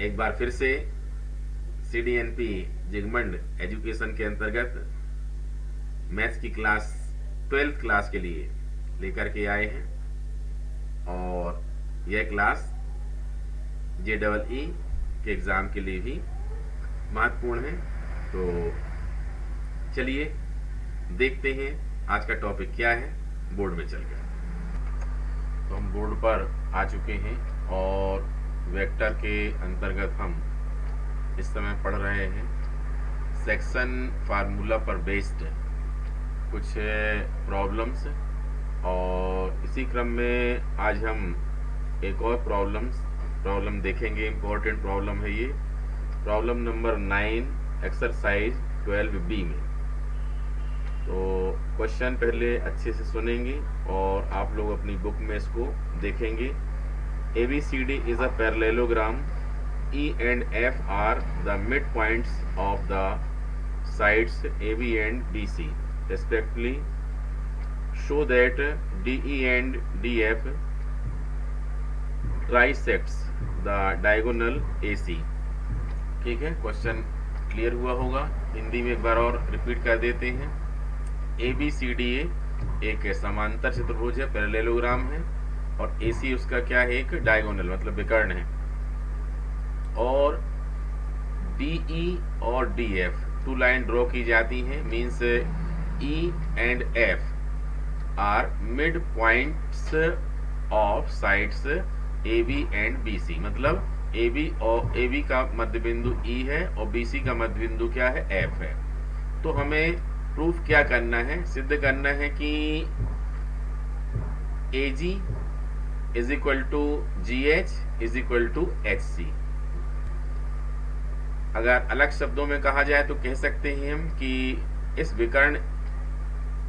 एक बार फिर से CDNP जिगमंड एजुकेशन के अंतर्गत मैथ्स की क्लास 12th क्लास के लिए लेकर के आए हैं और यह क्लास JEE के एग्ज़ाम के लिए भी महत्वपूर्ण है। तो चलिए देखते हैं आज का टॉपिक क्या है बोर्ड में चलकर। तो हम बोर्ड पर आ चुके हैं और वेक्टर के अंतर्गत हम इस समय पढ़ रहे हैं सेक्शन फार्मूला पर बेस्ड कुछ प्रॉब्लम्स, और इसी क्रम में आज हम एक और प्रॉब्लम देखेंगे। इम्पोर्टेंट प्रॉब्लम है ये, प्रॉब्लम नंबर 9 एक्सरसाइज 12B में। तो क्वेश्चन पहले अच्छे से सुनेंगे और आप लोग अपनी बुक में इसको देखेंगे। ABCD is a parallelogram. E and F are the midpoints of the sides AB and BC respectively. Show that DE and DF trisects the diagonal AC। ठीक है, क्वेश्चन क्लियर हुआ होगा। हिंदी में एक बार और रिपीट कर देते हैं। ABCDA एक समांतर चतुर्भुज है, पैरेललोग्राम है, और AC उसका क्या है, एक डायगोनल मतलब विकर्ण है। और DE और DF टू लाइन ड्रॉ की जाती हैं, means E and F are mid points of sides AB and BC। मतलब AB का मध्य बिंदु E है और BC का मध्य बिंदु क्या है, F है। तो हमें प्रूफ क्या करना है, सिद्ध करना है कि AG is equal to GH is equal to HC। अगर अलग शब्दों में कहा जाए तो कह सकते हैं हम कि इस विकर्ण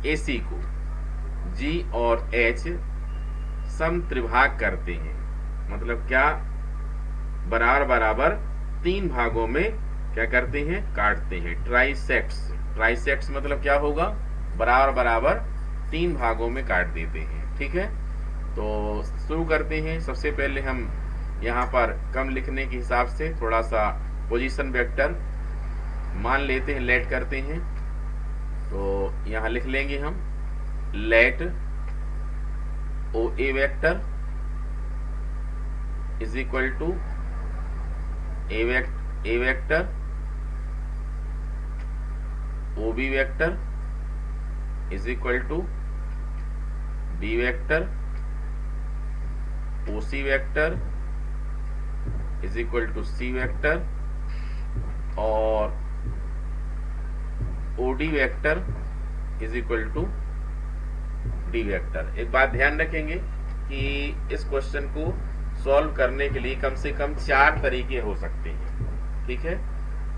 AC को G और H सम त्रिभाग करते हैं। मतलब क्या, बराबर बराबर 3 भागों में क्या करते हैं, काटते हैं। ट्राइसेक्ट्स मतलब क्या होगा, बराबर बराबर 3 भागों में काट देते हैं। ठीक है, तो शुरू करते हैं। सबसे पहले हम यहाँ पर कम लिखने के हिसाब से थोड़ा सा पोजीशन वेक्टर मान लेते हैं, लेट करते हैं। तो यहाँ लिख लेंगे हम let OA vector is equal to A vector OB vector is equal to B vector OC vector is equal to C vector और OD vector is equal to D vector. एक बात ध्यान रखेंगे कि इस क्वेश्चन को सॉल्व करने के लिए कम से कम 4 तरीके हो सकते हैं। ठीक है,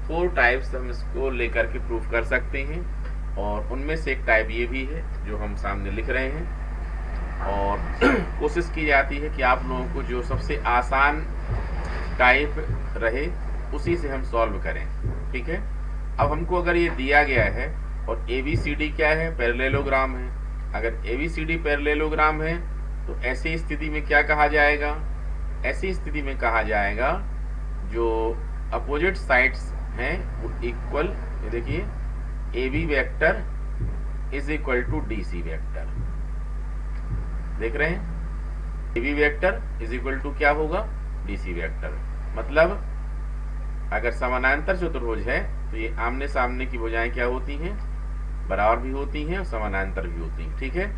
4 टाइप्स हम इसको लेकर के प्रूफ कर सकते हैं, और उनमें से एक टाइप ये भी है जो हम सामने लिख रहे हैं। और कोशिश की जाती है कि आप लोगों को जो सबसे आसान टाइप रहे उसी से हम सॉल्व करें। ठीक है, अब हमको अगर ये दिया गया है और ABCD क्या है, पैरेललोग्राम है। अगर ABCD पैरेललोग्राम है तो ऐसी स्थिति में क्या कहा जाएगा, ऐसी स्थिति में कहा जाएगा जो अपोजिट साइड्स हैं वो इक्वल, ये देखिए AB vector is equal to DC vector. देख रहे हैं, AB vector is equal to क्या होगा, DC वेक्टर। मतलब अगर समानांतर चतुर्भुज है तो ये आमने सामने की भुजाएं क्या होती हैं, बराबर भी होती हैं और समानांतर भी होती हैं। ठीक है,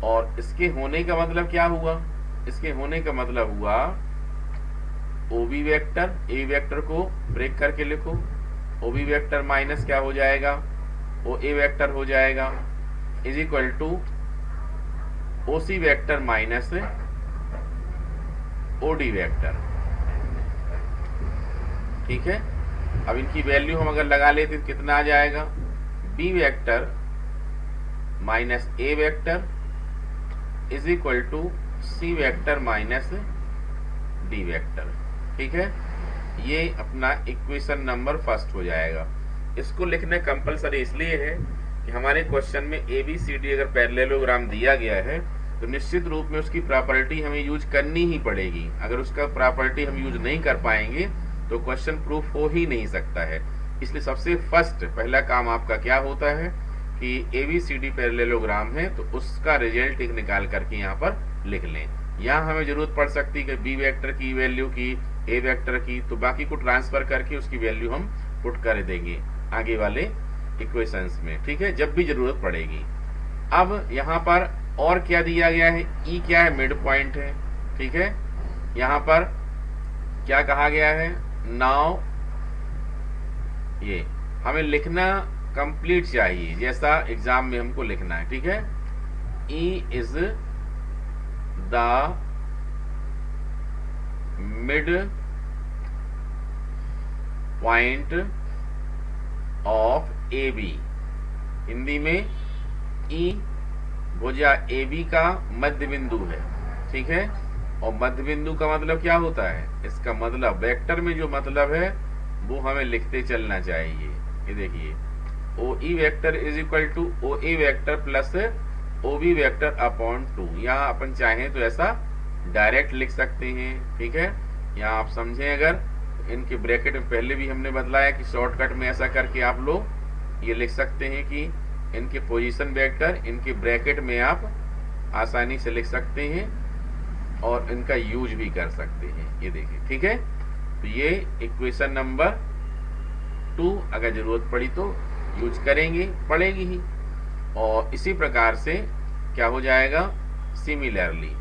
और इसके होने का मतलब क्या हुआ, इसके होने का मतलब हुआ OB वेक्टर, A वेक्टर को ब्रेक करके लिखो, OB वेक्टर माइनस क्या हो जाएगा, OA वेक्टर हो जाएगा, is equal to OC vector minus OD vector. ठीक है, अब इनकी वैल्यू हम अगर लगा लेते तो कितना आ जाएगा, B vector minus A vector is equal to C vector minus D vector. ठीक है, ये अपना इक्वेशन नंबर फर्स्ट हो जाएगा। इसको लिखना कंपलसरी इसलिए है कि हमारे क्वेश्चन में ABCD अगर पैरेललोग्राम दिया गया है तो निश्चित रूप में उसकी प्रॉपर्टी हमें यूज करनी ही पड़ेगी। अगर उसका प्रॉपर्टी हम यूज नहीं कर पाएंगे तो क्वेश्चन प्रूफ हो ही नहीं सकता है। इसलिए सबसे फर्स्ट पहला काम आपका क्या होता है कि ABCD पैरेललोग्राम है तो उसका रिजल्ट एक निकाल करके यहाँ पर लिख लें। यहाँ हमें जरूरत पड़ सकती है कि बी वेक्टर की वैल्यू की, ए वेक्टर की, तो बाकी को ट्रांसफर करके उसकी वैल्यू हम पुट कर देंगे आगे वाले इक्वेशंस में, ठीक है, जब भी जरूरत पड़ेगी। अब यहाँ पर और क्या दिया गया है, ई क्या है, मिड पॉइंट है, ठीक है। यहाँ पर क्या कहा गया है, नाउ ये हमें लिखना कंप्लीट चाहिए जैसा एग्जाम में हमको लिखना है, ठीक है। E is the mid point of A B. Hindi में ई भुजा ए बी का मध्य बिंदु है, ठीक है। और मध्य बिंदु का मतलब क्या होता है, इसका मतलब वेक्टर में जो मतलब है वो हमें लिखते चलना चाहिए। ये देखिए O E vector is equal to O A vector plus O B vector upon 2। यहाँ अपन चाहें तो ऐसा डायरेक्ट लिख सकते हैं, ठीक है। यहाँ आप समझें अगर इनके ब्रैकेट में पहले भी हमने बतलाया कि शॉर्टकट में ऐसा करके आप लोग ये लिख सकते हैं कि इनके पोजीशन वेक्टर इनके ब्रैकेट में आप आसानी से लिख सकते हैं और इनका यूज भी कर सकते हैं। ये देखिए, ठीक है। तो ये इक्वेशन नंबर 2 अगर जरूरत पड़ी तो यूज करेंगे, पड़ेगी ही। और इसी प्रकार से क्या हो जाएगा, सिमिलरली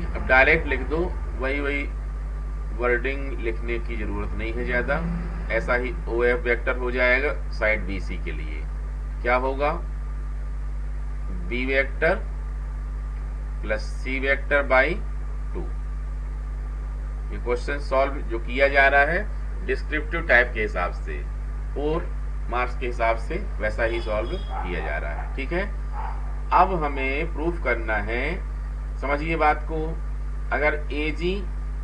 अब डायरेक्ट लिख दो, वही वर्डिंग लिखने की जरूरत नहीं है ज्यादा। ऐसा ही ओ एफ वेक्टर हो जाएगा साइड BC के लिए, क्या होगा, B vector plus C vector by 2। ये क्वेश्चन सॉल्व जो किया जा रहा है डिस्क्रिप्टिव टाइप के हिसाब से 4 मार्क्स के हिसाब से वैसा ही सॉल्व किया जा रहा है, ठीक है। अब हमें प्रूफ करना है, समझिए बात को। अगर AG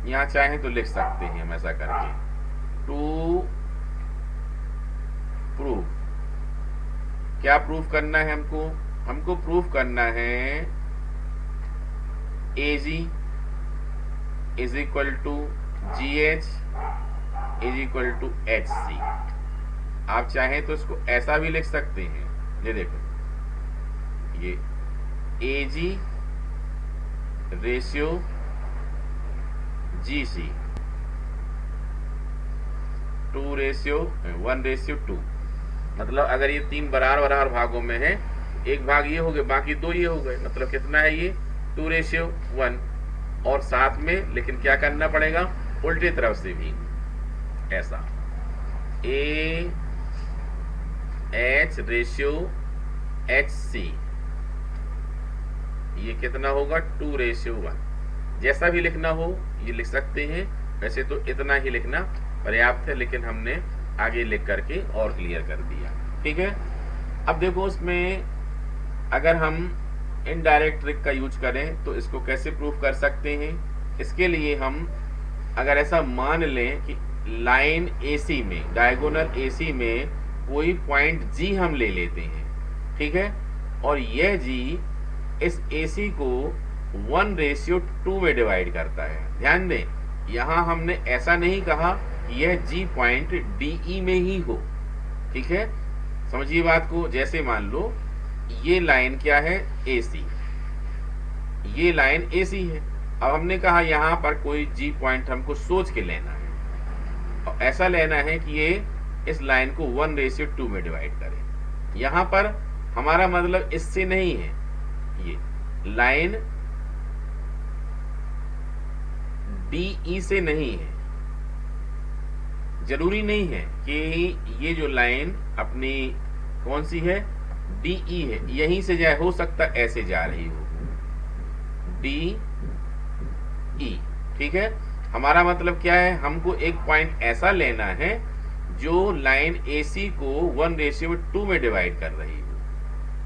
यहाँ चाहें तो लिख सकते हैं हम ऐसा करके, टू प्रूफ क्या प्रूफ करना है हमको प्रूफ करना है AG is equal to GH is equal to HC। आप चाहें तो इसको ऐसा भी लिख सकते हैं, ये देखो, ये AG रेशियो GC 1:2। मतलब अगर ये 3 बराबर भागों में है, एक भाग ये हो गए, बाकी 2 ये हो गए, मतलब कितना है ये 2:1। और साथ में लेकिन क्या करना पड़ेगा, उल्टी तरफ से भी ऐसा AH रेशियो HC, ये कितना होगा 2:1। जैसा भी लिखना हो ये लिख सकते हैं, वैसे तो इतना ही लिखना पर्याप्त है, लेकिन हमने आगे लिख करके और क्लियर कर दिया, ठीक है। अब देखो उसमें अगर हम इनडायरेक्ट ट्रिक का यूज करें तो इसको कैसे प्रूफ कर सकते हैं। इसके लिए हम अगर ऐसा मान लें कि लाइन AC में, डायगोनल AC में कोई पॉइंट G हम ले लेते हैं, ठीक है। और यह G इस AC को 1:2 में डिवाइड करता है। ध्यान दें, यहां हमने ऐसा नहीं कहा कि यह G पॉइंट DE में ही हो, ठीक है। समझिए बात को, जैसे मान लो ये लाइन क्या है AC, ये लाइन AC है। अब हमने कहा यहां पर कोई G पॉइंट हमको सोच के लेना है और ऐसा लेना है कि ये इस लाइन को 1:2 में डिवाइड करे। यहां पर हमारा मतलब इससे नहीं है, ये लाइन DE से नहीं है। जरूरी नहीं है कि ये जो लाइन अपनी कौन सी है, DE है, यहीं से जाए, हो सकता ऐसे जा रही हो DE, ठीक है। हमारा मतलब क्या है, हमको एक पॉइंट ऐसा लेना है जो लाइन AC को 1:2 में डिवाइड कर रही हो,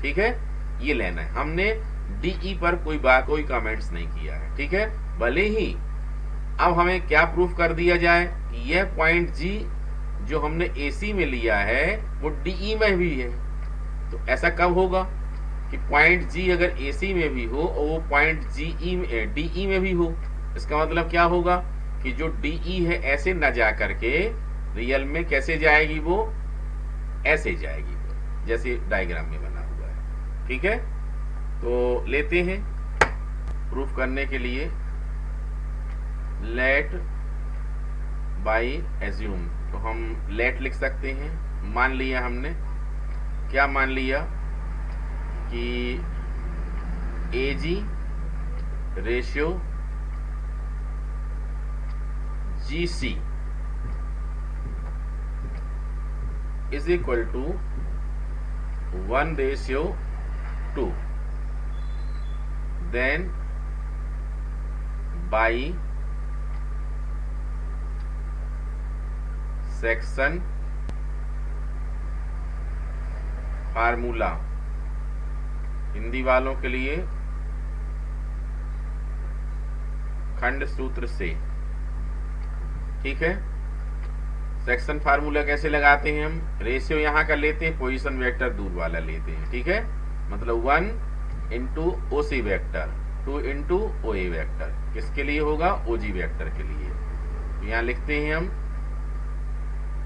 ठीक है, ये लेना है। हमने DE पर कोई कमेंट्स नहीं किया है, ठीक है। भले ही अब हमें क्या प्रूफ कर दिया जाए कि यह पॉइंट G जो हमने AC में लिया है वो DE में भी है। तो ऐसा कब होगा, कि पॉइंट जी अगर AC में भी हो और वो पॉइंट DE में भी हो, इसका मतलब क्या होगा कि जो DE है ऐसे न जा करके रियल में कैसे जाएगी, वो ऐसे जाएगी, जैसे डायग्राम में बना हुआ है। ठीक है, तो लेते हैं प्रूफ करने के लिए लेट बाय एज्यूम। तो हम लेट लिख सकते हैं, मान लिया हमने, क्या मान लिया कि AG ratio GC is equal to 1:2, then by section formula, Hindi वालों के लिए खंड सूत्र से। ठीक है, सेक्शन फार्मूला कैसे लगाते हैं हम, रेशियो यहां का लेते हैं, पोजीशन वेक्टर दूर वाला लेते हैं। ठीक है, मतलब 1 into OC vector, 2 into OA vector, किसके लिए होगा, OG वेक्टर के लिए। तो यहां लिखते हैं हम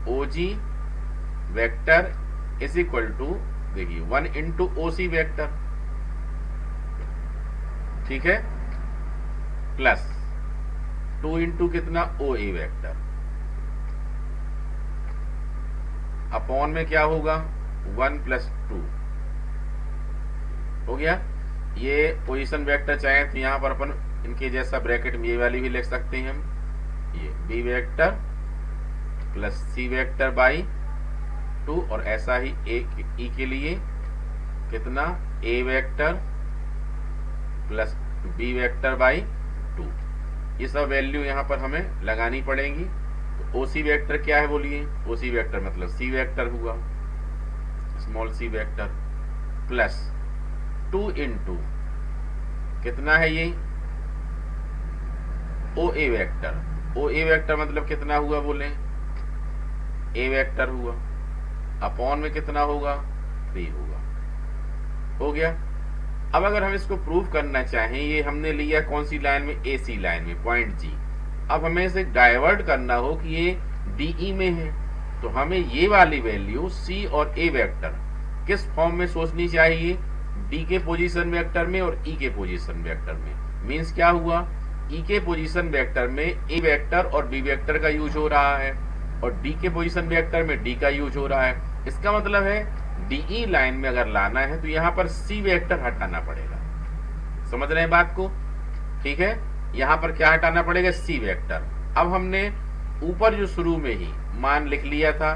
OG vector is equal to, देखिए 1 इंटू OC वेक्टर, ठीक है, प्लस 2 इंटू कितना, OA वेक्टर, अपॉन में क्या होगा 1 + 2 हो गया। ये पोजीशन वेक्टर चाहे तो यहां पर अपन इनके जैसा ब्रैकेट में ये वाली भी लिख सकते हैं हम, ये B vector plus C vector by 2, और ऐसा ही E के लिए कितना, A vector plus B vector by 2। ये सब वैल्यू यहां पर हमें लगानी पड़ेगी। तो OC वेक्टर क्या है बोलिए, OC वेक्टर मतलब C वेक्टर हुआ, small c vector, plus 2 into कितना है ये OA वेक्टर, OA वेक्टर मतलब कितना हुआ बोले, A वेक्टर हुआ, अपॉन में कितना होगा 3 होगा, हो गया। अब अगर हम इसको प्रूव करना चाहें, ये हमने लिया कौन सी लाइन में, AC लाइन में, पॉइंट G। अब हमें इसे डाइवर्ट करना हो कि ये DE में है, तो हमें ये वाली वैल्यू C और A वेक्टर किस फॉर्म में सोचनी चाहिए, D के पोजीशन वेक्टर में और E के पोजीशन वेक्टर में। मींस क्या हुआ, E के पोजीशन वेक्टर में A वेक्टर और B वेक्टर का यूज हो रहा है, और D के पोजीशन वेक्टर में D का यूज हो रहा है। इसका मतलब है DE लाइन में अगर लाना है तो यहाँ पर C वेक्टर हटाना पड़ेगा। समझ रहे हैं बात को, ठीक है, यहाँ पर क्या हटाना पड़ेगा, C वेक्टर। अब हमने ऊपर जो शुरू में ही मान लिख लिया था,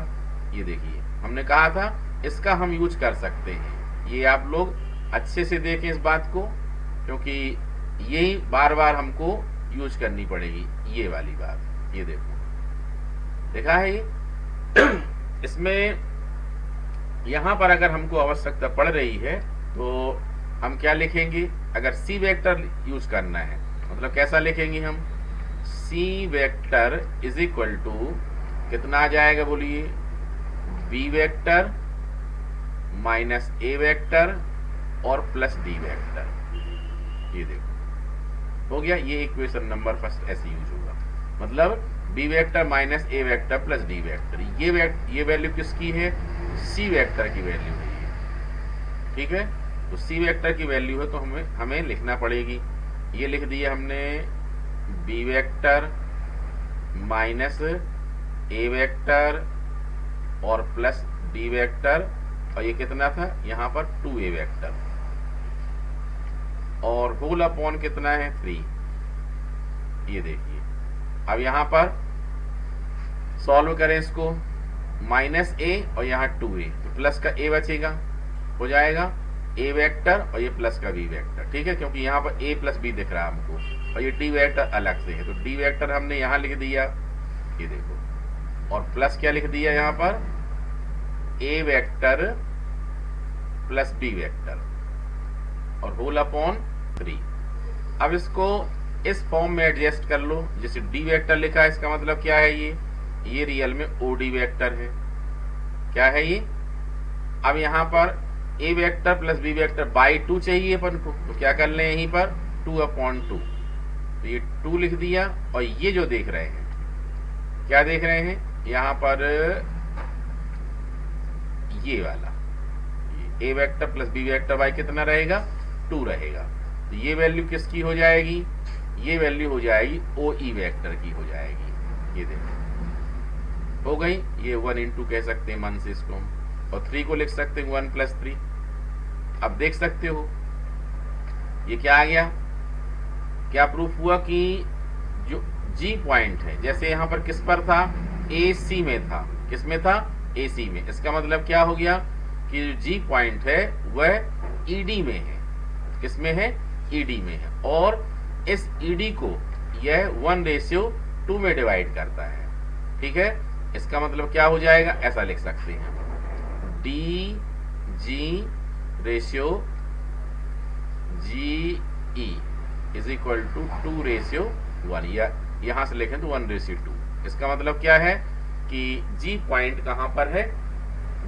ये देखिए हमने कहा था इसका हम यूज कर सकते हैं। ये आप लोग अच्छे से देखें इस बात को, क्योंकि यही बार बार हमको यूज करनी पड़ेगी, ये वाली बात। ये देखो देखा है ये इसमें यहां पर अगर हमको आवश्यकता पड़ रही है तो हम क्या लिखेंगे, अगर C वेक्टर यूज करना है मतलब कैसा लिखेंगे हम, C vector is equal to कितना आ जाएगा बोलिए, B vector minus A vector और प्लस D वेक्टर। ये देखो हो गया, ये इक्वेशन नंबर फर्स्ट ऐसे यूज होगा, मतलब B vector minus A vector plus D vector. ये वैल्यू किसकी है, C वेक्टर की वैल्यू है ये, ठीक है। तो C वेक्टर की वैल्यू है तो हमें लिखना पड़ेगी, ये लिख दिया हमने B vector minus A vector और प्लस D वेक्टर, और ये कितना था यहाँ पर 2A वेक्टर, और होल अपॉन कितना है 3। ये देखिए अब यहाँ पर सॉल्व करें इसको, माइनस A और यहाँ 2A, तो प्लस का A बचेगा, हो जाएगा A वेक्टर और ये प्लस का B वेक्टर, ठीक है, क्योंकि यहाँ पर A प्लस B दिख रहा है हमको, और ये D वेक्टर अलग से है, तो D वेक्टर हमने यहाँ लिख दिया, ये देखो, और प्लस क्या लिख दिया यहाँ पर, A vector plus B vector और होल अपॉन 3। अब इसको इस फॉर्म में एडजस्ट कर लो, जैसे D वेक्टर लिखा है, इसका मतलब क्या है, ये रियल में OD वेक्टर है, क्या है ये। अब यहाँ पर A vector plus B vector by 2 चाहिए अपन को, तो क्या कर लें यहीं पर 2/2, तो ये 2 लिख दिया। और ये जो देख रहे हैं, क्या देख रहे हैं यहाँ पर, ये वाला A vector plus B vector by कितना रहेगा 2 रहेगा। तो ये वैल्यू किसकी हो जाएगी, ये वैल्यू हो जाएगी ओ ई वेक्टर की हो जाएगी। ये देखो हो गई, ये 1 इंटू कह सकते हैं 1 से इसको हम, और 3 को लिख सकते हैं 1 + 3। अब देख सकते हो ये क्या आ गया, क्या प्रूफ हुआ कि जो जी पॉइंट है, जैसे यहाँ पर किस पर था, ए सी में था, किस में था, ए सी में। इसका मतलब क्या हो गया कि जो जी पॉइंट है वह ईडी में है, किस में है, ईडी में है। और इस ईडी को यह 1:2 में डिवाइड करता है, ठीक है। इसका मतलब क्या हो जाएगा, ऐसा लिख सकते हैं D G ratio G E is equal to 2:1, या यहां से लिखें तो 1:2। इसका मतलब क्या है कि जी पॉइंट कहां पर है,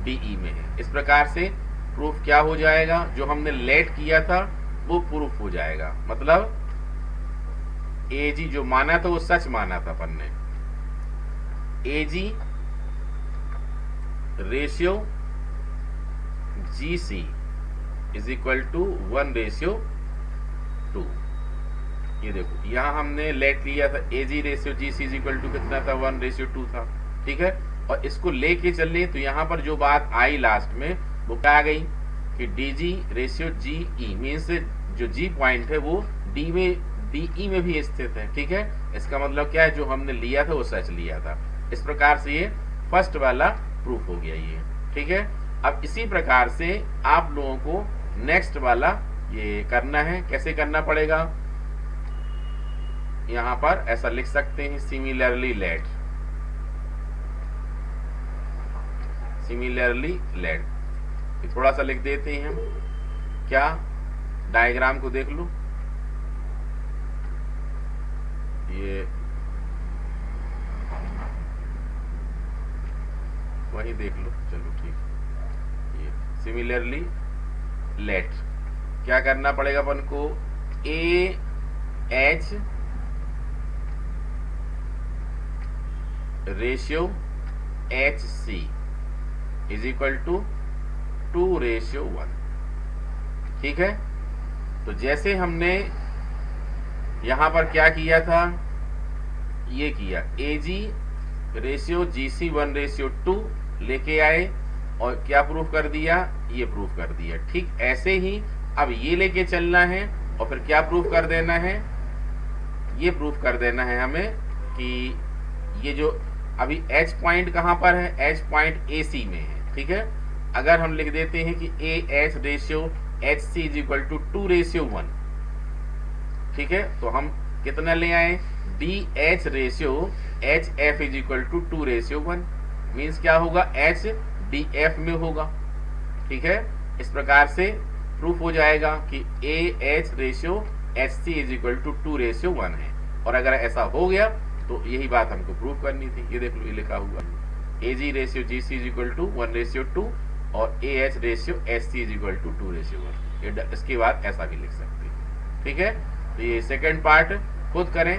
डीई में है। इस प्रकार से प्रूफ क्या हो जाएगा, जो हमने लेट किया था वो प्रूफ हो जाएगा। मतलब ए जी जो माना था वो सच माना था अपन ने, A G ratio G C is equal to 1:2। ये देखो यहां हमने लेट लिया था A G ratio G C is equal to कितना था, 1:2 था, ठीक है। और इसको लेके चले तो यहां पर जो बात आई लास्ट में वो क्या आ गई कि D G ratio G E means जो जी पॉइंट है वो डी में डीई में भी स्थित है, ठीक है। इसका मतलब क्या है, जो हमने लिया था वो सच लिया था। इस प्रकार से ये फर्स्ट वाला प्रूफ हो गया ये, ठीक है। अब इसी प्रकार से आप लोगों को नेक्स्ट वाला ये करना है। कैसे करना पड़ेगा, यहां पर ऐसा लिख सकते हैं सिमिलरली लेट, सिमिलरली लेट, थोड़ा सा लिख देते हैं हम। क्या, डायग्राम को देख लो, ये वही देख लो, चलो ठीक। ये सिमिलरली लेट क्या करना पड़ेगा अपन को, A H ratio H C is equal to 2:1, ठीक है। तो जैसे हमने यहां पर क्या किया था, ये किया ए जी रेशियो जी सी 1:2 लेके आए और क्या प्रूफ कर दिया, ये प्रूफ कर दिया। ठीक ऐसे ही अब ये लेके चलना है और फिर क्या प्रूफ कर देना है, ये प्रूफ कर देना है हमें कि ये जो अभी एच पॉइंट कहां पर है, एच पॉइंट ए सी में है, ठीक है। अगर हम लिख देते हैं कि A H ratio H C is equal to 2:1, ठीक है, तो हम कितना ले आए, D H ratio H F is equal to 2:1 means क्या होगा, एच डी एफ में होगा, ठीक है। इस प्रकार से प्रूफ हो जाएगा कि A H ratio H C is equal to 2:1 है। और अगर ऐसा हो गया तो यही बात हमको प्रूफ करनी थी। ये देख लो, ये लिखा हुआ A G ratio G C is equal to 1:2 और A H ratio H C is equal to 2:1। इसके बाद ऐसा भी लिख सकते हैं, ठीक है। तो ये सेकंड पार्ट खुद करें,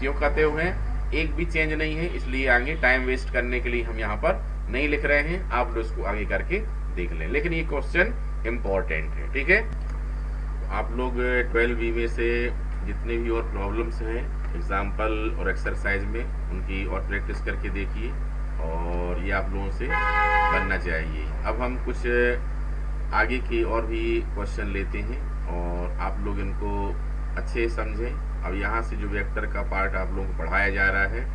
जो कहते हुए एक भी चेंज नहीं है, इसलिए आगे टाइम वेस्ट करने के लिए हम यहाँ पर नहीं लिख रहे हैं। आप लोग इसको आगे करके देख लें, लेकिन ये क्वेश्चन इम्पोर्टेंट है, ठीक है। आप लोग 12 में से जितने भी और प्रॉब्लम्स हैं एग्जाम्पल और एक्सरसाइज में, उनकी और प्रैक्टिस करके देखिए और ये आप लोगों से बनना चाहिए। अब हम कुछ आगे के और भी क्वेश्चन लेते हैं और आप लोग इनको अच्छे समझें। अब यहाँ से जो वेक्टर का पार्ट आप लोगों को पढ़ाया जा रहा है,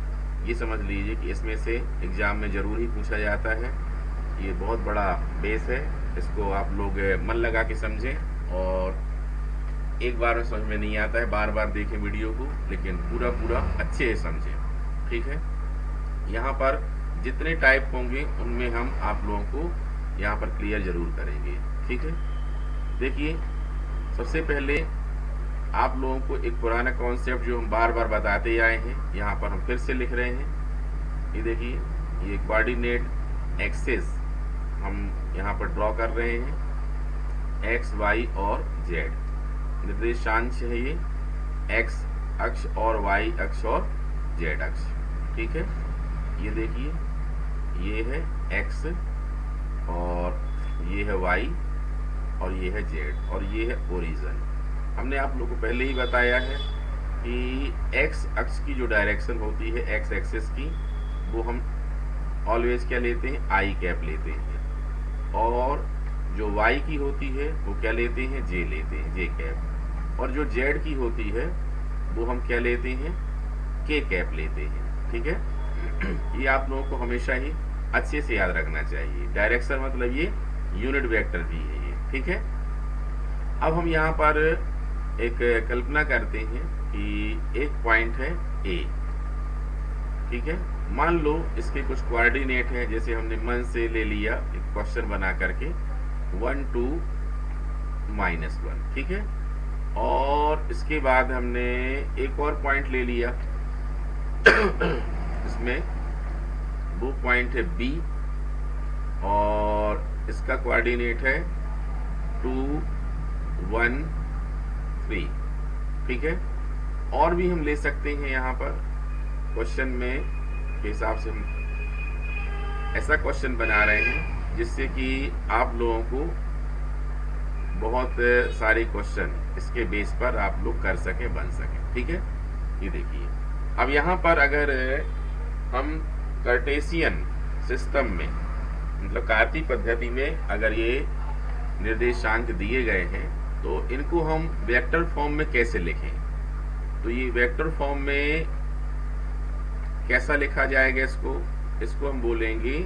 ये समझ लीजिए कि इसमें से एग्जाम में जरूर ही पूछा जाता है। ये बहुत बड़ा बेस है, इसको आप लोग मन लगा के समझें और एक बार में समझ में नहीं आता है, बार बार देखें वीडियो को, लेकिन पूरा पूरा अच्छे से समझें, ठीक है। यहाँ पर जितने टाइप होंगे उनमें हम आप लोगों को यहाँ पर क्लियर जरूर करेंगे, ठीक है। देखिए, सबसे पहले आप लोगों को एक पुराना कॉन्सेप्ट जो हम बार बार बताते आए हैं, यहाँ पर हम फिर से लिख रहे हैं। ये देखिए, ये कोऑर्डिनेट एक्सिस हम यहाँ पर ड्रॉ कर रहे हैं एक्स वाई और जेड, निर्देशांश है ये एक्स अक्ष और वाई अक्ष और जेड अक्ष। ठीक है, ये देखिए ये है एक्स और ये है वाई और ये है जेड और ये है ओरिजिन। हमने आप लोगों को पहले ही बताया है कि एक्स अक्ष की जो डायरेक्शन होती है एक्स एक्सिस की, वो हम ऑलवेज क्या लेते हैं, आई कैप लेते हैं, और जो वाई की होती है वो क्या लेते हैं, जे लेते हैं, जे कैप, और जो जेड की होती है वो हम क्या लेते हैं, के कैप लेते हैं। ठीक है, ये आप लोगों को हमेशा ही अच्छे से याद रखना चाहिए। डायरेक्शन मतलब ये यूनिट वेक्टर भी है ये। ठीक है, अब हम यहाँ पर एक कल्पना करते हैं कि एक पॉइंट है ए। ठीक है, मान लो इसके कुछ कोऑर्डिनेट है, जैसे हमने मन से ले लिया एक क्वेश्चन बना करके 1 2 -1। ठीक है, और इसके बाद हमने एक और पॉइंट ले लिया इसमें वो पॉइंट है बी और इसका कोऑर्डिनेट है 2 1 3। ठीक है, और भी हम ले सकते हैं यहाँ पर क्वेश्चन में के हिसाब से हम ऐसा क्वेश्चन बना रहे हैं जिससे कि आप लोगों को बहुत सारे क्वेश्चन इसके बेस पर आप लोग कर सके, बन सके। ठीक है, ये देखिए अब यहाँ पर अगर हम कार्टेशियन सिस्टम में मतलब कार्तीय पद्धति में अगर ये निर्देशांक दिए गए हैं तो इनको हम वेक्टर फॉर्म में कैसे लिखें, तो ये वेक्टर फॉर्म में कैसा लिखा जाएगा, इसको हम बोलेंगे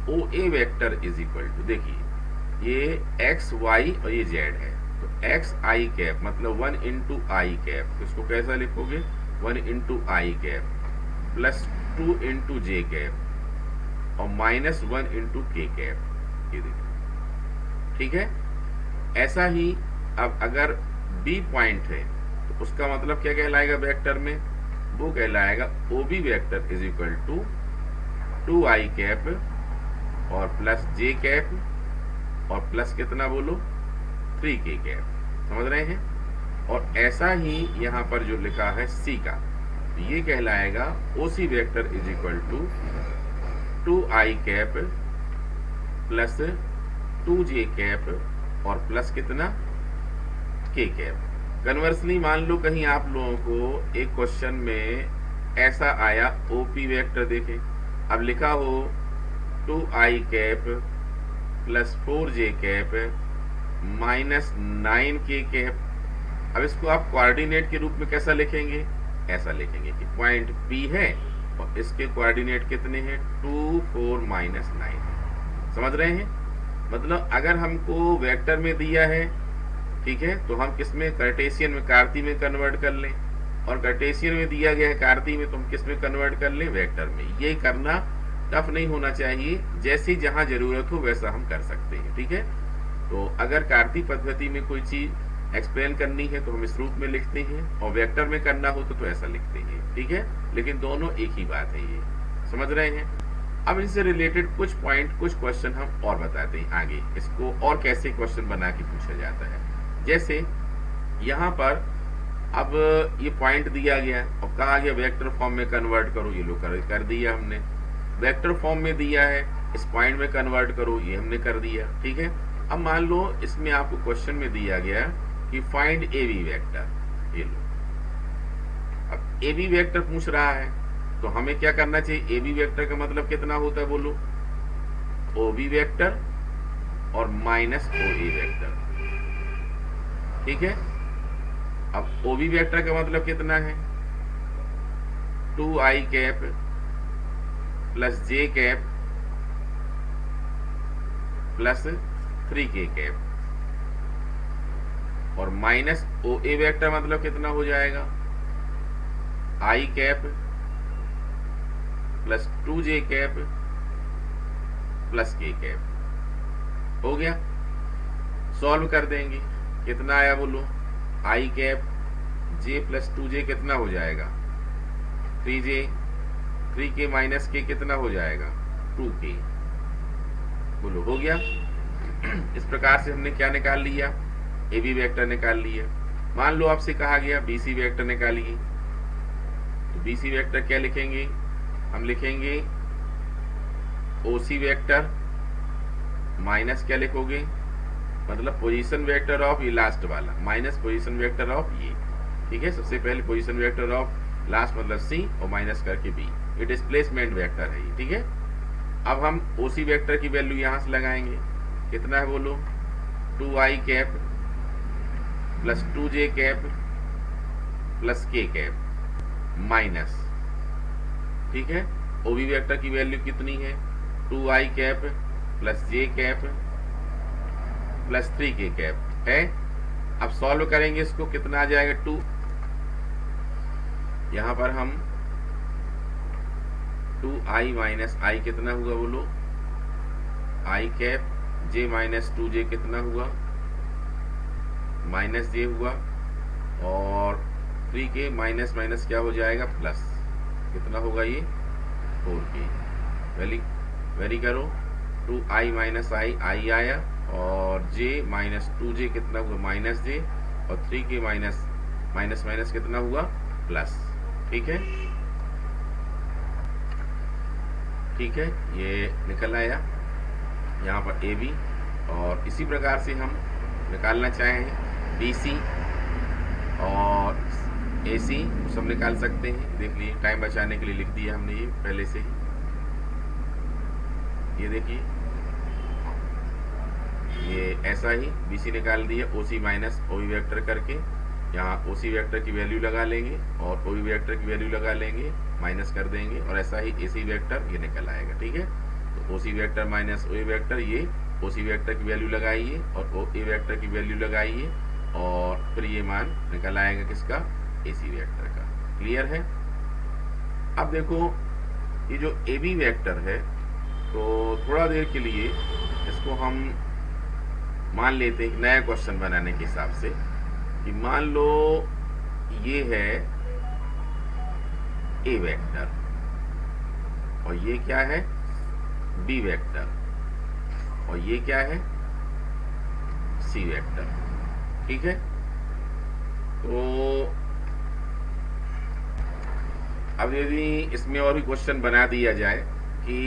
ओ A vector is equal to, देखिए ये एक्स वाई और ये जेड है, तो एक्स आई कैप मतलब 1 इंटू आई कैप, तो इसको कैसा लिखोगे 1 इंटू आई कैप प्लस 2 इंटू जे कैप और -1 इंटू के कैप। ये देखिए, ठीक है। ऐसा ही अब अगर बी पॉइंट है तो उसका मतलब क्या कहलाएगा वेक्टर में, वो कहलाएगा O B vector is equal to 2 I cap और प्लस जे कैप और प्लस कितना बोलो 3 के कैप। समझ रहे हैं। और ऐसा ही यहाँ पर जो लिखा है सी का, तो ये कहलाएगा O C vector is equal to 2 I cap plus 2 J cap और प्लस कितना के कैप। कन्वर्सली मान लो कहीं आप लोगों को एक क्वेश्चन में ऐसा आया ओपी वेक्टर, देखें अब लिखा हो 2 I cap plus 4 J cap minus 9 के कैप। अब इसको आप कोऑर्डिनेट के रूप में कैसा लिखेंगे, ऐसा लिखेंगे कि पॉइंट P है और इसके कोऑर्डिनेट कितने हैं 2 4 माइनस 9। समझ रहे हैं। मतलब अगर हमको वेक्टर में दिया है, ठीक है, तो हम किस में कार्टेशियन में कार्तीय में कन्वर्ट कर लें, और कार्टेशियन में दिया गया है कार्तीय में तो हम किस में कन्वर्ट कर लें वेक्टर में। ये करना टफ नहीं होना चाहिए, जैसी जहां जरूरत हो वैसा हम कर सकते हैं। ठीक है। तो अगर कार्तीय पद्धति में कोई चीज एक्सप्लेन करनी है तो हम इस रूप में लिखते हैं, और वेक्टर में करना हो तो ऐसा लिखते हैं। ठीक है, लेकिन दोनों एक ही बात है, ये समझ रहे हैं। अब इनसे रिलेटेड कुछ पॉइंट कुछ क्वेश्चन हम और बताते हैं आगे, इसको और कैसे क्वेश्चन बना के पूछा जाता है। जैसे यहाँ पर अब ये पॉइंट दिया गया और कहा गया वेक्टर फॉर्म में कन्वर्ट करो, ये लो कर दिया हमने। वेक्टर फॉर्म में दिया है इस पॉइंट में कन्वर्ट करो, ये हमने कर दिया। ठीक है। अब मान लो इसमें आपको क्वेश्चन में दिया गया कि फाइंड ए बी वेक्टर, ये लो। अब ए बी वेक्टर पूछ रहा है तो हमें क्या करना चाहिए, ए बी वेक्टर का मतलब कितना होता है बोलो, ओ बी वेक्टर और माइनस ओ ए वेक्टर। ठीक है। अब ओ बी वेक्टर का मतलब कितना है 2 I cap plus J cap plus 3 के कैप, और माइनस ओ ए वेक्टर मतलब कितना हो जाएगा आई cap plus 2 J cap plus के कैप। हो गया। सॉल्व कर देंगे, कितना आया बोलो, आई कैप जे प्लस 2 जे कितना हो जाएगा 3 जे, 3 के माइनस के कितना हो जाएगा 2 के। बोलो हो गया। इस प्रकार से हमने क्या निकाल लिया, ए बी वेक्टर निकाल लिया। मान लो आपसे कहा गया बी सी वेक्टर निकालिए, तो बी सी वेक्टर क्या लिखेंगे, हम लिखेंगे ओ सी वेक्टर माइनस क्या लिखोगे, मतलब पोजीशन वेक्टर ऑफ ये लास्ट वाला माइनस पोजीशन वेक्टर ऑफ ये, ठीक है। सबसे पहले पोजीशन वेक्टर ऑफ लास्ट मतलब सी और माइनस करके बी, ये डिस्प्लेसमेंट वेक्टर है ये, ठीक है। अब हम ओ सी वेक्टर की वैल्यू यहां से लगाएंगे, कितना है बोलो, 2i cap plus 2j cap plus k cap minus, ठीक है। ओ बी वेक्टर की वैल्यू कितनी है, 2i cap plus j cap plus 3k cap है। अब सॉल्व करेंगे इसको, कितना आ जाएगा 2, यहां पर हम 2i माइनस i कितना हुआ बोलो, i cap j minus 2j कितना हुआ, माइनस j हुआ, और 3k माइनस माइनस क्या हो जाएगा प्लस, कितना होगा ये 4k। वेरी करो, 2i माइनस i आया, और j माइनस 2j कितना हुआ माइनस j, और 3k माइनस माइनस माइनस कितना हुआ प्लस, ठीक है। ठीक है, ये निकल आया यहाँ पर ए बी, और इसी प्रकार से हम निकालना चाहें बी सी और ए सी, सब निकाल सकते हैं। देख लीजिए, टाइम बचाने के लिए लिख दिया हमने ये पहले से ही, ये देखिए ये ऐसा ही बी सी निकाल दिया, ओ सी माइनस ओ बी वेक्टर करके, यहाँ ओ सी वेक्टर की वैल्यू लगा लेंगे और ओ बी वेक्टर की वैल्यू लगा लेंगे, माइनस कर देंगे, और ऐसा ही ए सी वेक्टर ये निकल आएगा, ठीक है। तो ओ C vector minus O A vector, ये ओ सी वेक्टर की वैल्यू लगाइए और ओ ए वेक्टर की वैल्यू लगाइए, और फिर ये मान निकल आएगा किसका, ए सी वेक्टर का। क्लियर है। अब देखो ये जो ए बी वेक्टर है, तो थोड़ा देर के लिए इसको हम मान लेते हैं नया क्वेश्चन बनाने के हिसाब से, कि मान लो ये है ए वेक्टर और ये क्या है बी वेक्टर, और ये क्या है सी वेक्टर, ठीक है। तो अब यदि इसमें और भी क्वेश्चन बना दिया जाए कि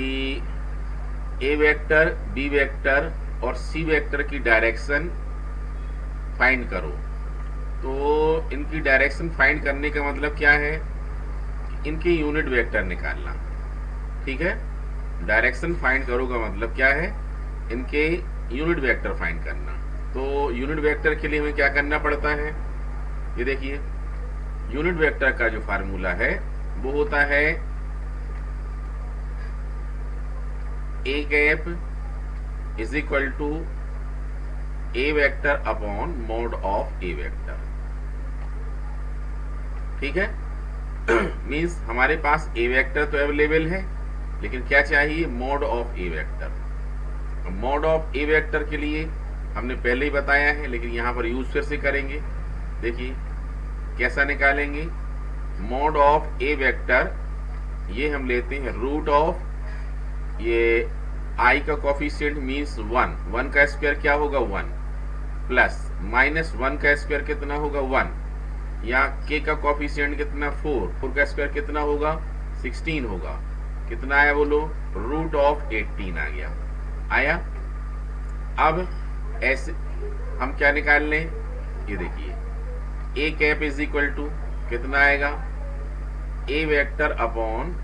ए वेक्टर, बी वेक्टर और सी वेक्टर की डायरेक्शन फाइंड करो, तो इनकी डायरेक्शन फाइंड करने का मतलब क्या है, इनके यूनिट वेक्टर निकालना, ठीक है। डायरेक्शन फाइंड करो का मतलब क्या है, इनके यूनिट वेक्टर फाइंड करना। तो यूनिट वेक्टर के लिए हमें क्या करना पड़ता है, ये देखिए यूनिट वेक्टर का जो फार्मूला है वो होता है A cap is equal to A vector upon mode of A vector, ठीक है। मीन्स हमारे पास ए वेक्टर तो अवेलेबल है, लेकिन क्या चाहिए, mode of A vector. Mode of A vector के लिए हमने पहले ही बताया है, लेकिन यहां पर यूज फिर से करेंगे। देखिए कैसा निकालेंगे, मोड ऑफ ए वेक्टर, ये हम लेते हैं रूट ऑफ, ये आई का कोफिशिएंट मीन्स 1 का स्क्वायर क्या होगा 1, प्लस माइनस 1 का स्क्वायर कितना होगा 1, यहाँ के का कोफिशिएंट कितना 4 का स्क्वायर कितना होगा 16 होगा, कितना आया बोलो, रूट ऑफ 18 आ गया, आया। अब ऐसे हम क्या निकाल लें, ये देखिए A cap is equal to कितना आएगा, A vector upon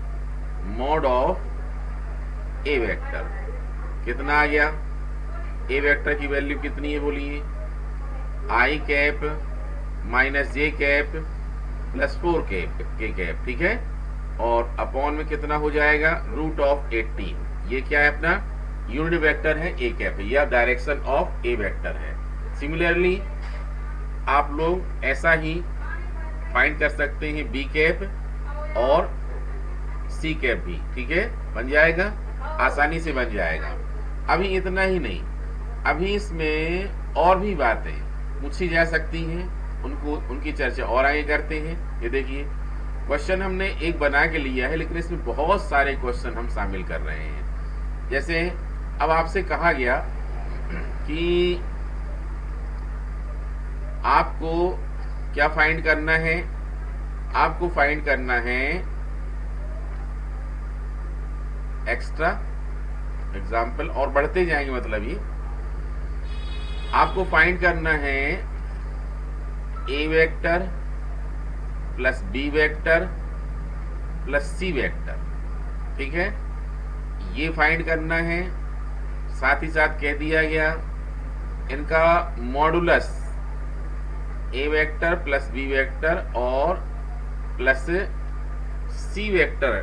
mode of A vector, कितना आ गया, ए वेक्टर की वैल्यू कितनी है बोलिए, आई कैप माइनस जे कैप प्लस 4 कैप के कैप, ठीक है, और अपॉन में कितना हो जाएगा रूट ऑफ 18। ये क्या है अपना यूनिट वेक्टर है, ए कैप है, या डायरेक्शन ऑफ ए वेक्टर है। सिमिलरली आप लोग ऐसा ही फाइंड कर सकते हैं बी कैप और सी कैप भी, ठीक है, बन जाएगा, आसानी से बन जाएगा। अभी इतना ही नहीं, अभी इसमें और भी बातें पूछी जा सकती हैं, उनकी चर्चा और आगे करते हैं। ये देखिए क्वेश्चन हमने एक बना के लिया है, लेकिन इसमें बहुत सारे क्वेश्चन हम शामिल कर रहे हैं। जैसे अब आपसे कहा गया कि आपको क्या फाइंड करना है, आपको फाइंड करना है एक्स्ट्रा एग्जाम्पल, और बढ़ते जाएंगे, मतलब ये आपको फाइंड करना है A vector plus B vector plus C vector, ठीक है, ये फाइंड करना है। साथ ही साथ कह दिया गया इनका मॉडुलस ए वेक्टर प्लस बी वेक्टर और प्लस सी वेक्टर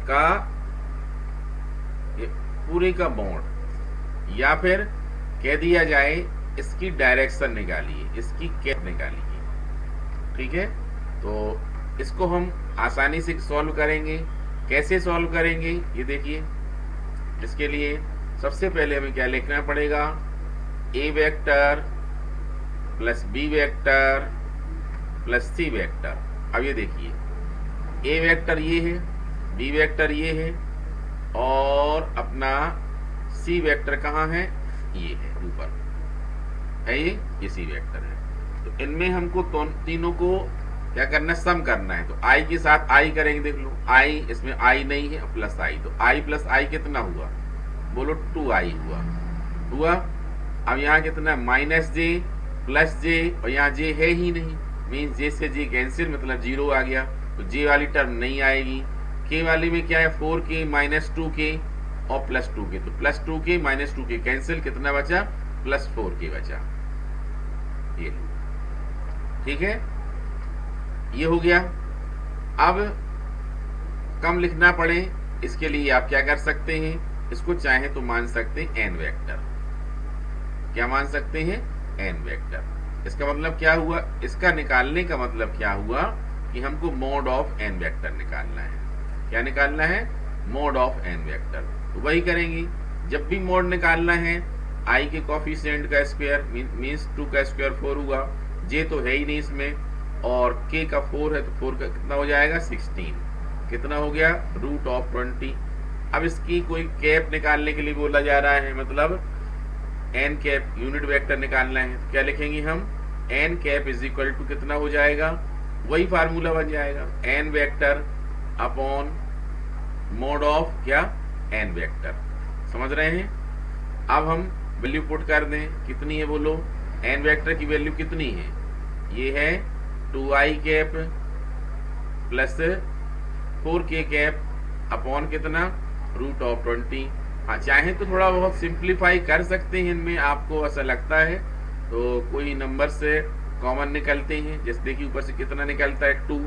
का पूरे का मॉड, या फिर कह दिया जाए इसकी डायरेक्शन निकालिए, इसकी कैप निकालिए, ठीक है। तो इसको हम आसानी से सॉल्व करेंगे। कैसे सॉल्व करेंगे ये देखिए। इसके लिए सबसे पहले हमें क्या लिखना पड़ेगा, A vector plus B vector plus C vector. अब ये देखिए ए वेक्टर ये है, बी वेक्टर ये है और अपना सी वेक्टर कहाँ है, ये है ऊपर है, ये सी वेक्टर है। तो इनमें हमको तीनों को क्या करना है, सम करना है। तो आई के साथ आई करेंगे, देख लो आई, इसमें आई नहीं है, प्लस आई, तो आई प्लस आई कितना हुआ, बोलो 2i हुआ। अब यहाँ कितना, माइनस जे प्लस जे, और यहाँ जे है ही नहीं, मीन्स जे से जे कैंसिल, मतलब 0 आ गया, तो जे वाली टर्म नहीं आएगी। के वाली में क्या है, 4k माइनस 2k और प्लस 2k, तो plus 2k minus 2k cancel, कितना बचा, प्लस 4k बचा, ये ठीक है, ये हो गया। अब कम लिखना पड़े इसके लिए आप क्या कर सकते हैं, इसको चाहे तो मान सकते हैं एन वेक्टर। क्या मान सकते हैं, एन वेक्टर। इसका मतलब क्या हुआ, इसका निकालने का मतलब क्या हुआ कि हमको मोड ऑफ एन वेक्टर निकालना है। क्या निकालना है, मोड ऑफ एन वेक्टर। तो वही करेंगे, जब भी मोड निकालना है आई के कोफिशिएंट का स्क्वायर मीन्स 2 का स्क्वायर 4 हुआ, जे तो है ही नहीं इसमें, और k का 4 है तो 4 का कितना हो जाएगा, 16, कितना हो गया, रूट ऑफ 20। अब इसकी कोई कैप निकालने के लिए बोला जा रहा है, मतलब एन कैप यूनिट वेक्टर निकालना है, तो क्या लिखेंगे हम, N cap is equal to कितना हो जाएगा, वही फार्मूला बन जाएगा, N vector upon mode of क्या, एन वेक्टर। समझ रहे हैं। अब हम वैल्यू पुट कर दें, कितनी है बोलो, एन वेक्टर की वैल्यू कितनी है, ये है 2i cap plus 4k cap upon कितना, रूट ऑफ 20। हाँ, चाहे तो थोड़ा बहुत सिंप्लीफाई कर सकते हैं इनमें, आपको ऐसा लगता है तो कोई नंबर से कॉमन निकलते हैं, जैसे देखिए ऊपर से कितना निकलता है, 2,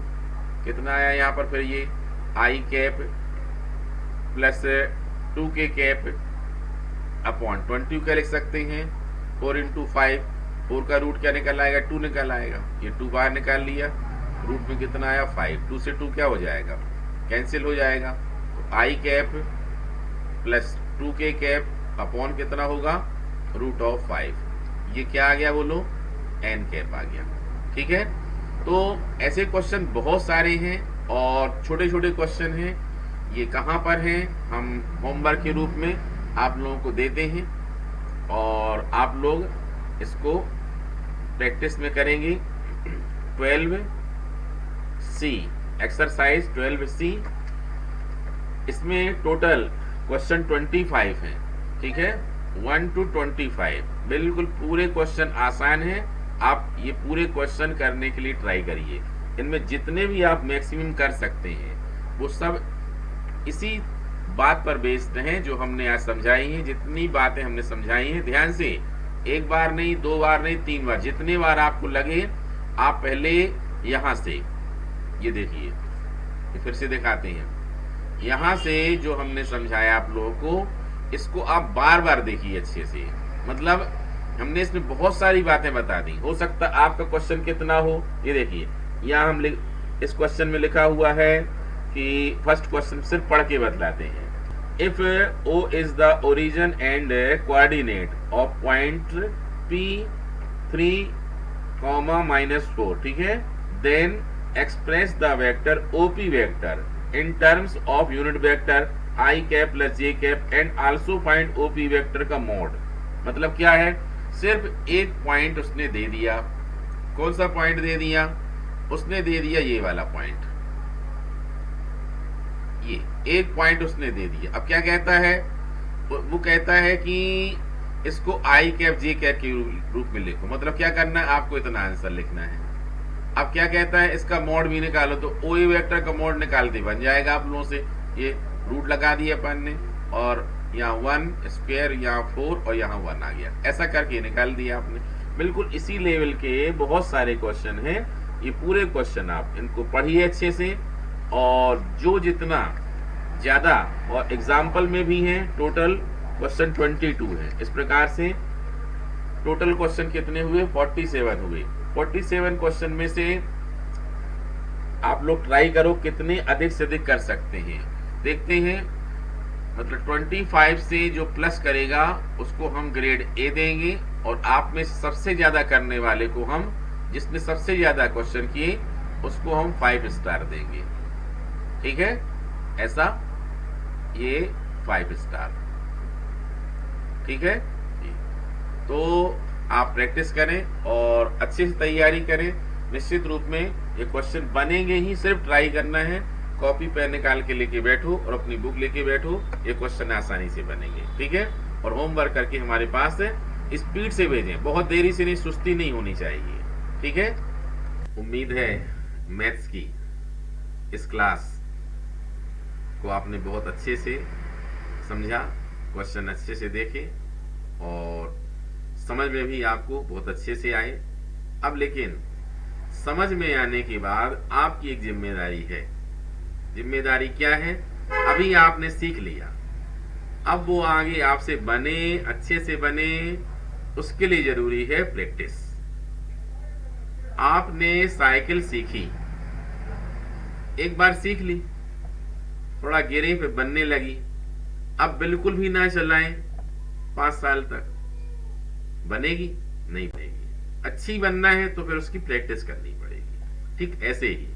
कितना आया यहाँ पर, फिर ये i cap plus 2k cap upon 20 क्या लिख सकते हैं, 4 इंटू 5, 4 का रूट क्या निकल आएगा, 2 निकल आएगा, ये 2 बाहर निकाल लिया, रूट में कितना आया 5, 2 से 2 क्या हो जाएगा, कैंसिल हो जाएगा। तो i cap plus 2k cap upon कितना होगा, रूट ऑफ 5, ये क्या आ गया बोलो, n कैप आ गया, ठीक है। तो ऐसे क्वेश्चन बहुत सारे हैं और छोटे छोटे क्वेश्चन हैं, ये कहाँ पर हैं, हम होमवर्क के रूप में आप लोगों को देते हैं और आप लोग इसको प्रैक्टिस में करेंगे। 12C एक्सरसाइज 12C, इसमें टोटल क्वेश्चन 25 हैं, ठीक है, 1 to 25, बिल्कुल पूरे क्वेश्चन आसान है। आप ये पूरे क्वेश्चन करने के लिए ट्राई करिए, इनमें जितने भी आप मैक्सिमम कर सकते हैं वो सब इसी बात पर बेस्ड हैं जो हमने आज समझाई हैं। जितनी बातें हमने समझाई हैं ध्यान से, एक बार नहीं, 2 बार नहीं, 3 बार, जितने बार आपको लगे आप पहले यहाँ से, ये देखिए, ये फिर से दिखाते हैं, यहाँ से जो हमने समझाया आप लोगों को, इसको आप बार बार देखिए अच्छे से। मतलब हमने इसमें बहुत सारी बातें बता दी, हो सकता आपका क्वेश्चन कितना हो। ये देखिए यहाँ हम इस क्वेश्चन में लिखा हुआ है कि फर्स्ट क्वेश्चन सिर्फ पढ़ के बतलाते हैं, if O is the origin and coordinate of point P3, -4, ठीक है, then express the vector OP vector in terms of unit vector I cap plus J cap and also find OP vector का mod. मतलब क्या है, सिर्फ एक point उसने दे दिया। कौन सा पॉइंट दे दिया? उसने दे दिया ये वाला पॉइंट, ये एक पॉइंट उसने दे दिया। अब क्या कहता है? वो कहता है कि इसको आई कैप जे कैप के रूप में लिखो। मतलब क्या करना है आपको? इतना आंसर लिखना है। अब क्या कहता है? इसका मोड भी निकालो। तो ओ वेक्टर का मोड निकालते बन जाएगा आप लोगों से। ये रूट लगा दिया अपन ने, और यहाँ 1 स्क्वायर, यहाँ 4 और यहाँ 1 आ गया। ऐसा करके निकाल दिया आपने। बिल्कुल इसी लेवल के बहुत सारे क्वेश्चन हैं। ये पूरे क्वेश्चन आप इनको पढ़िए अच्छे से, और जो जितना ज्यादा, और एग्जाम्पल में भी हैं, टोटल क्वेश्चन 22 है। इस प्रकार से टोटल क्वेश्चन कितने हुए? 47 हुए। 47 क्वेश्चन में से आप लोग ट्राई करो कितने अधिक से अधिक कर सकते हैं। देखते हैं, मतलब 25 से जो प्लस करेगा उसको हम ग्रेड ए देंगे, और आप में सबसे ज्यादा करने वाले को हम, जिसने सबसे ज्यादा क्वेश्चन किए, उसको हम 5 स्टार देंगे। ठीक है, ऐसा ये 5 स्टार। ठीक है, तो आप प्रैक्टिस करें और अच्छे से तैयारी करें। निश्चित रूप में ये क्वेश्चन बनेंगे ही, सिर्फ ट्राई करना है। कॉपी पेन निकाल के लेके बैठो और अपनी बुक लेके बैठो, ये क्वेश्चन आसानी से बनेंगे। ठीक है, और होमवर्क करके हमारे पास है, स्पीड से भेजें, बहुत देरी से नहीं, सुस्ती नहीं होनी चाहिए। ठीक है, उम्मीद है मैथ्स की इस क्लास को आपने बहुत अच्छे से समझा, क्वेश्चन अच्छे से देखे, और समझ में भी आपको बहुत अच्छे से आए। अब लेकिन समझ में आने के बाद आपकी एक जिम्मेदारी है। जिम्मेदारी क्या है? अभी आपने सीख लिया, अब वो आगे आपसे बने, अच्छे से बने, उसके लिए जरूरी है प्रैक्टिस। आपने साइकिल सीखी, एक बार सीख ली, थोड़ा गिरे पे बनने लगी, अब बिल्कुल भी ना चलाएं 5 साल तक, बनेगी? नहीं बनेगी। अच्छी बनना है तो फिर उसकी प्रैक्टिस करनी पड़ेगी। ठीक ऐसे ही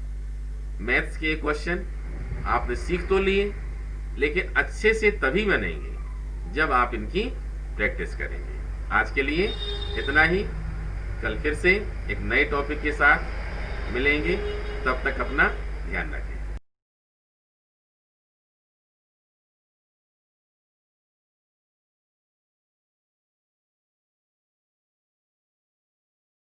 मैथ्स के क्वेश्चन आपने सीख तो लिए, लेकिन अच्छे से तभी बनेंगे जब आप इनकी प्रैक्टिस करेंगे। आज के लिए इतना ही, कल फिर से एक नए टॉपिक के साथ मिलेंगे। तब तक अपना ध्यान रखें।